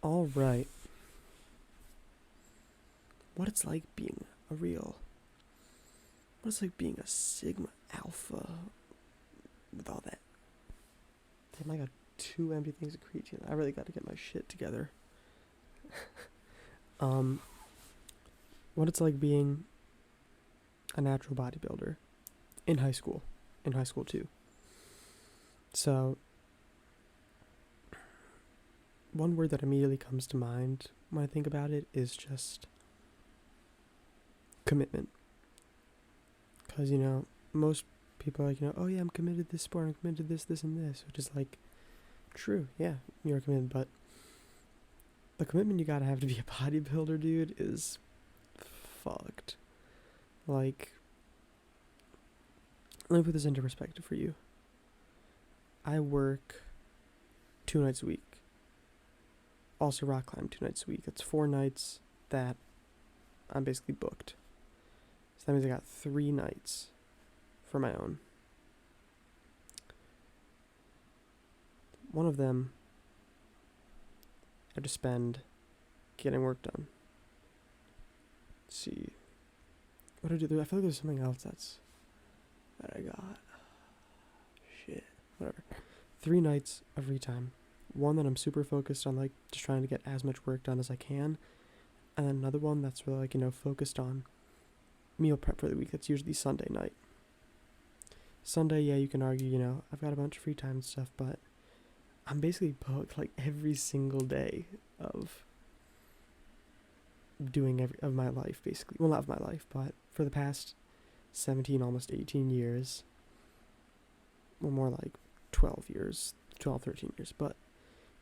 All right. What it's like being a real. What it's like being a Sigma Alpha with all that. Damn, I got 2 empty things of creatine. I really got to get my shit together. um, what it's like being a natural bodybuilder in high school. In high school, too. So, one word that immediately comes to mind when I think about it is just commitment. Because, most people are like, oh yeah, I'm committed to this sport, I'm committed to this, this, and this. Which is like, true, yeah, you're committed, but the commitment you gotta have to be a bodybuilder, dude, is fucked. Like, let me put this into perspective for you. I work 2 nights a week. Also rock climb 2 nights a week. That's 4 nights that I'm basically booked. So that means I got 3 nights for my own. One of them I have to spend getting work done. Let's see. What do I do? I feel like there's something else that I got. Shit. Whatever. 3 nights of free time. One that I'm super focused on, like, just trying to get as much work done as I can. And then another one that's really, like, focused on meal prep for the week. That's usually Sunday night. Sunday, yeah, you can argue, I've got a bunch of free time and stuff, but I'm basically booked, like, every single day of doing of my life, basically. Well, not of my life, but for the past 17, almost 18 years. Well, more like 12 years, 12, 13 years, but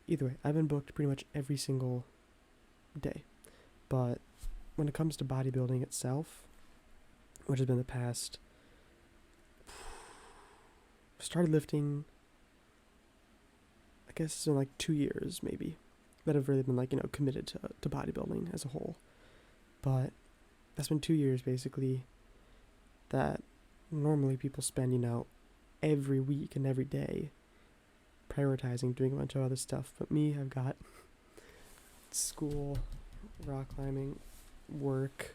either way, I've been booked pretty much every single day. But when it comes to bodybuilding itself, which has been the past, started lifting, I guess it's been like 2 years maybe, that have really been like, committed to bodybuilding as a whole. But that's been 2 years basically that normally people spend, every week and every day prioritizing doing a bunch of other stuff. But me, I've got school, rock climbing, work,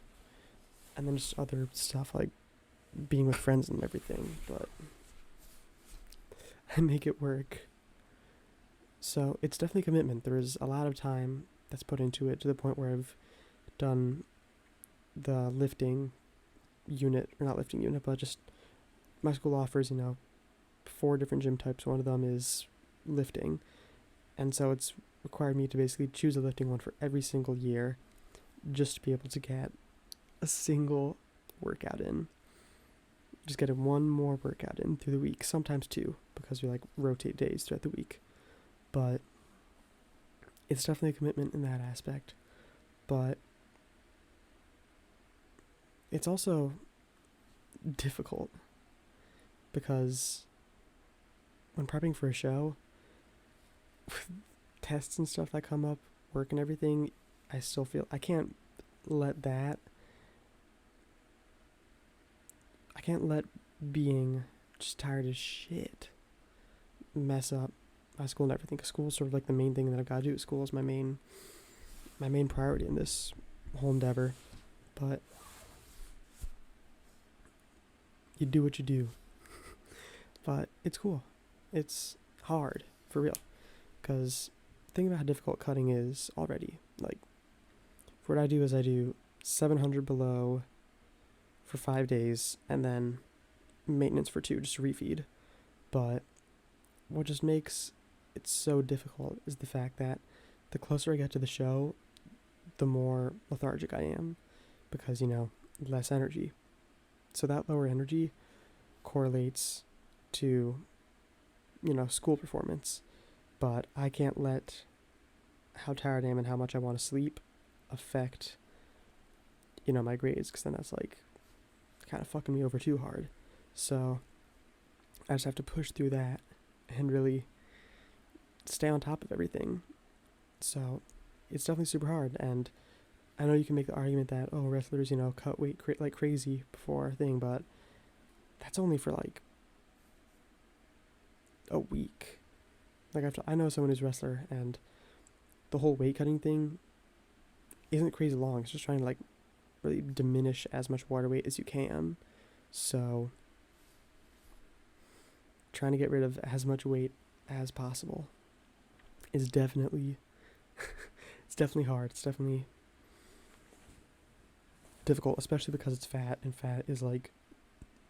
and then just other stuff like being with friends and everything. But I make it work. So it's definitely commitment. There is a lot of time that's put into it to the point where I've done the lifting unit, or not lifting unit, but just my school offers, 4 different gym types. One of them is lifting. And so it's required me to basically choose a lifting one for every single year just to be able to get a single workout in. Just get one more workout in through the week, sometimes 2, because we rotate days throughout the week. But it's definitely a commitment in that aspect. But it's also difficult because when prepping for a show, with tests and stuff that come up, work and everything, I still feel I can't let being just tired as shit mess up my school and everything. Cause school is sort of like the main thing that I've got to do. School is my main priority in this whole endeavor. But you do what you do. But it's cool. It's hard, for real. Because think about how difficult cutting is already. Like, what I do is I do 700 below for 5 days, and then maintenance for 2, just to refeed. But what just makes it so difficult is the fact that the closer I get to the show, the more lethargic I am. Because, less energy. So that lower energy correlates to, school performance. But I can't let how tired I am and how much I want to sleep affect, my grades, because then that's kind of fucking me over too hard. So I just have to push through that and really stay on top of everything. So it's definitely super hard. And I know you can make the argument that, wrestlers, cut weight like crazy before a thing, but that's only for a week. Like I know someone who's a wrestler, and the whole weight cutting thing isn't crazy long. It's just trying to like really diminish as much water weight as you can. So trying to get rid of as much weight as possible is definitely it's definitely hard. It's definitely difficult, especially because it's fat, and fat is like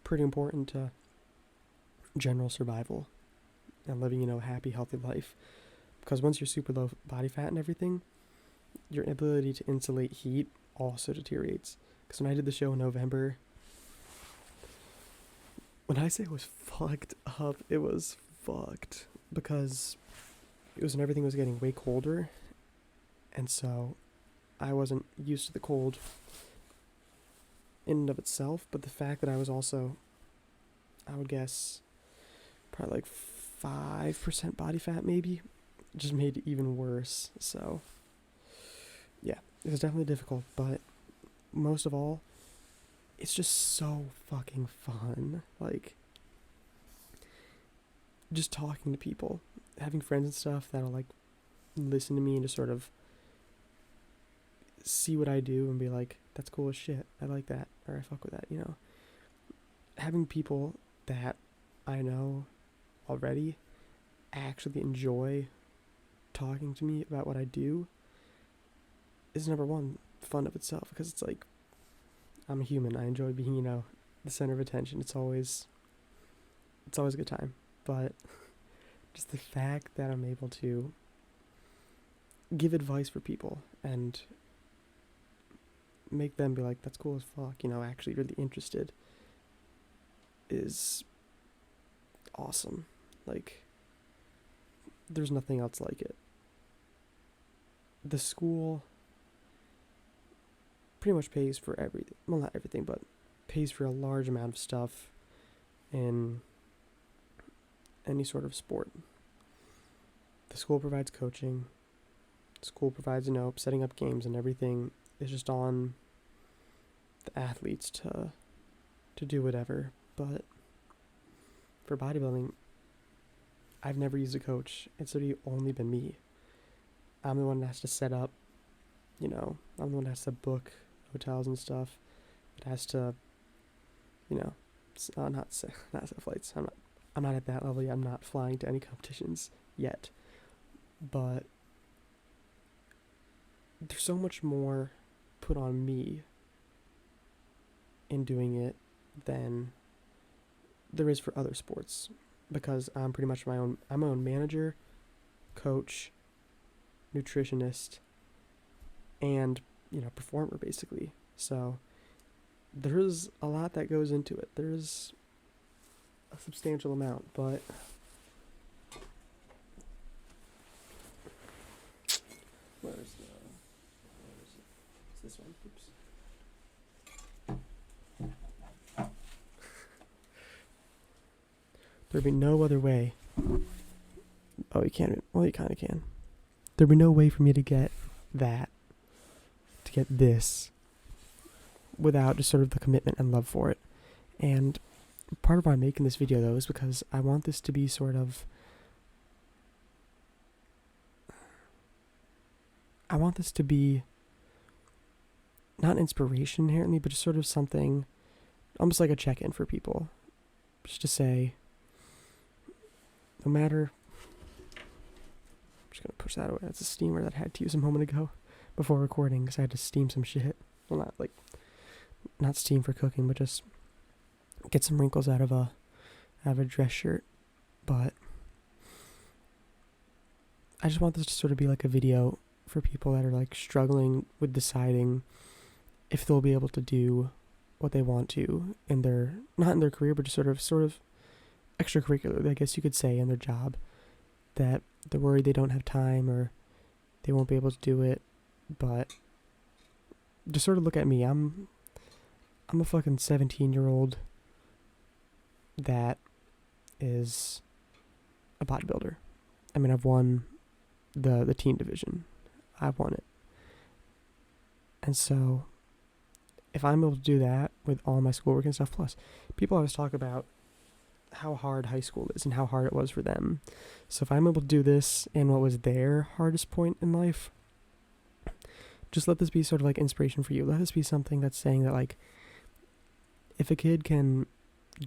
pretty important to general survival and living, you know, a happy, healthy life. Because once you're super low body fat and everything, your ability to insulate heat also deteriorates. Because when I did the show in November, when I say it was fucked up, it was fucked. Because it was when everything was getting way colder. And so I wasn't used to the cold in and of itself. But the fact that I was also, I would guess, probably like 5% body fat maybe, just made it even worse. So yeah, it was definitely difficult, but most of all, it's just so fucking fun. Like, just talking to people, having friends and stuff that'll like listen to me and just sort of see what I do and be like, that's cool as shit, I like that, or I fuck with that, you know. Having people that I know already actually enjoy talking to me about what I do is number one fun of itself, because it's like, I'm a human. I enjoy being, you know, the center of attention. It's always a good time. But just the fact that I'm able to give advice for people and make them be like, that's cool as fuck, you know, actually really interested, is awesome. Like, there's nothing else like it. The school pretty much pays for everything. Well, not everything, but pays for a large amount of stuff in any sort of sport. The school provides coaching. The school provides, you know, setting up games, and everything is just on the athletes to do whatever. But for bodybuilding, I've never used a coach. It's really only been me. I'm the one that has to set up, you know, I'm the one that has to book hotels and stuff. It has to, you know, not set flights. I'm not at that level yet. I'm not flying to any competitions yet. But there's so much more put on me in doing it than there is for other sports, because I'm pretty much I'm my own manager, coach, nutritionist, and, you know, performer basically. So there's a lot that goes into it. There's a substantial amount, but where is it? It's this one. Oops. There'd be no other way. Oh, you can't. Well, you kind of can. There'd be no way for me to get this, without just sort of the commitment and love for it. And part of why I'm making this video, though, is because I want this to be sort of, I want this to be not inspiration inherently, but just sort of something, almost like a check-in for people. Just to say, no matter, I'm just going to push that away. That's a steamer that I had to use a moment ago before recording, because I had to steam some shit. Well, not steam for cooking, but just get some wrinkles out of a dress shirt. But I just want this to sort of be like a video for people that are like struggling with deciding if they'll be able to do what they want to in their, not in their career, but just sort of extracurricular, I guess you could say, in their job, that they're worried they don't have time or they won't be able to do it. But just sort of look at me. I'm a fucking 17-year-old that is a bodybuilder. I mean, I've won the teen division. I've won it. And so if I'm able to do that with all my schoolwork and stuff, plus people always talk about how hard high school is and how hard it was for them. So if I'm able to do this and what was their hardest point in life, just let this be sort of like inspiration for you. Let this be something that's saying that, like, if a kid can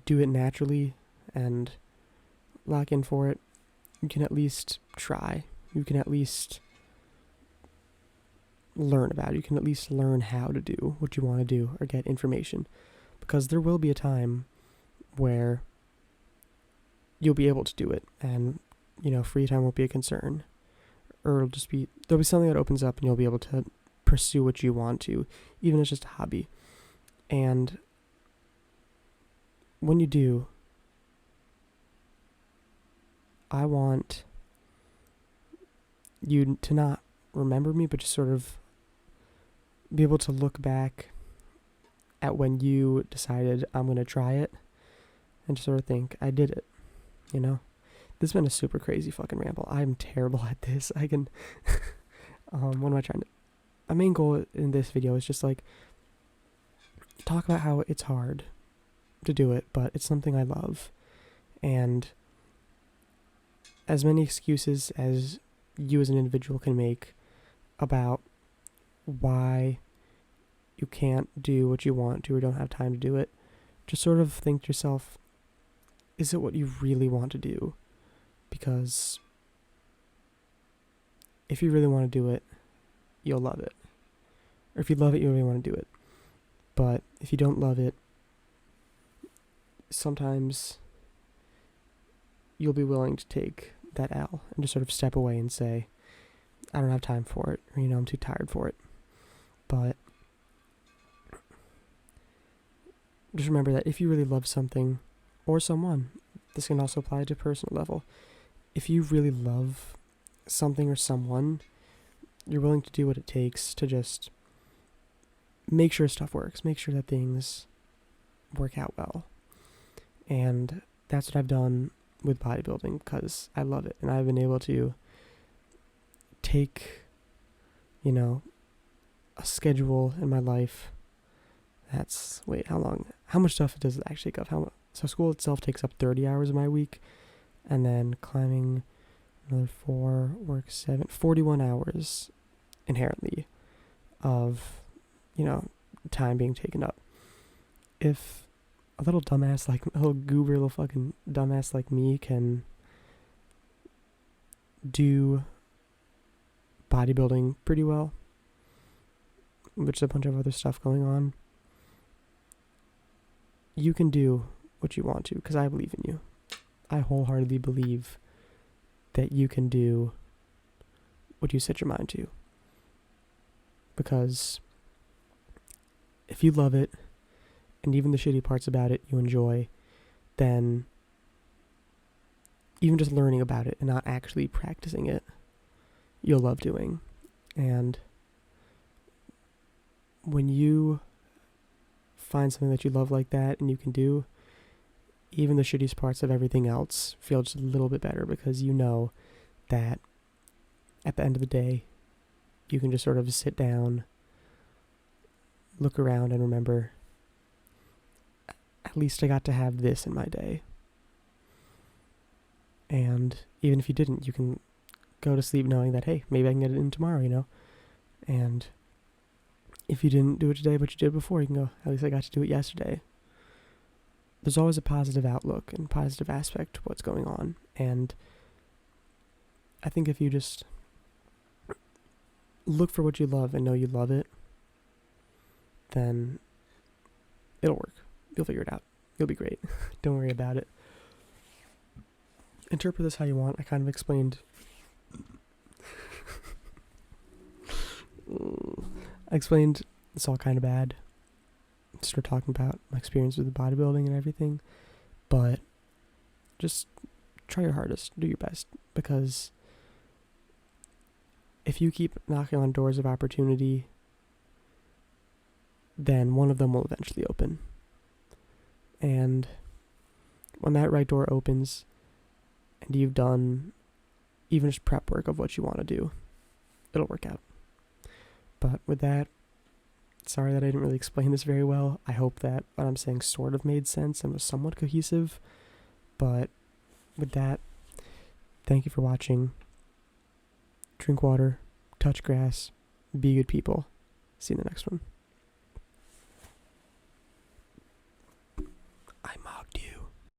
do it naturally and lock in for it, you can at least try. You can at least learn about it. You can at least learn how to do what you want to do or get information. Because there will be a time where you'll be able to do it and, free time won't be a concern. Or there'll be something that opens up and you'll be able to pursue what you want to, even if it's just a hobby. And when you do, I want you to not remember me, but just sort of be able to look back at when you decided I'm going to try it and just sort of think, I did it, This has been a super crazy fucking ramble. I'm terrible at this. I can, what am I trying to, my main goal in this video is just like, talk about how it's hard to do it, but it's something I love. And as many excuses as you as an individual can make about why you can't do what you want to or don't have time to do it, just sort of think to yourself, is it what you really want to do? Because if you really want to do it, you'll love it. Or if you love it, you really want to do it. But if you don't love it, sometimes you'll be willing to take that L and just sort of step away and say, I don't have time for it, or, I'm too tired for it. But just remember that if you really love something or someone, this can also apply to a personal level. If you really love something or someone, you're willing to do what it takes to just make sure stuff works, make sure that things work out well. And that's what I've done with bodybuilding because I love it. And I've been able to take, a schedule in my life that's, how much stuff does it actually take up? So school itself takes up 30 hours of my week, and then climbing another 4, work 7, 41 hours inherently of, time being taken up. If a little fucking dumbass like me can do bodybuilding pretty well, which is a bunch of other stuff going on, you can do what you want to, because I believe in you. I wholeheartedly believe that you can do what you set your mind to. Because if you love it, and even the shitty parts about it you enjoy, then even just learning about it and not actually practicing it, you'll love doing. And when you find something that you love like that and you can do, even the shittiest parts of everything else feel just a little bit better, because you know that at the end of the day, you can just sort of sit down, look around, and remember, at least I got to have this in my day. And even if you didn't, you can go to sleep knowing that, hey, maybe I can get it in tomorrow, And if you didn't do it today, but you did before, you can go, at least I got to do it yesterday. There's always a positive outlook and positive aspect to what's going on. And I think if you just look for what you love and know you love it, then it'll work. You'll figure it out. You'll be great. Don't worry about it. Interpret this how you want. I kind of explained. It's all kind of bad. Start talking about my experience with the bodybuilding and everything. But just try your hardest. Do your best. Because if you keep knocking on doors of opportunity, then one of them will eventually open. And when that right door opens, and you've done even just prep work of what you want to do, it'll work out. But with that, sorry that I didn't really explain this very well. I hope that what I'm saying sort of made sense and was somewhat cohesive. But with that, thank you for watching. Drink water, touch grass, be good people. See you in the next one.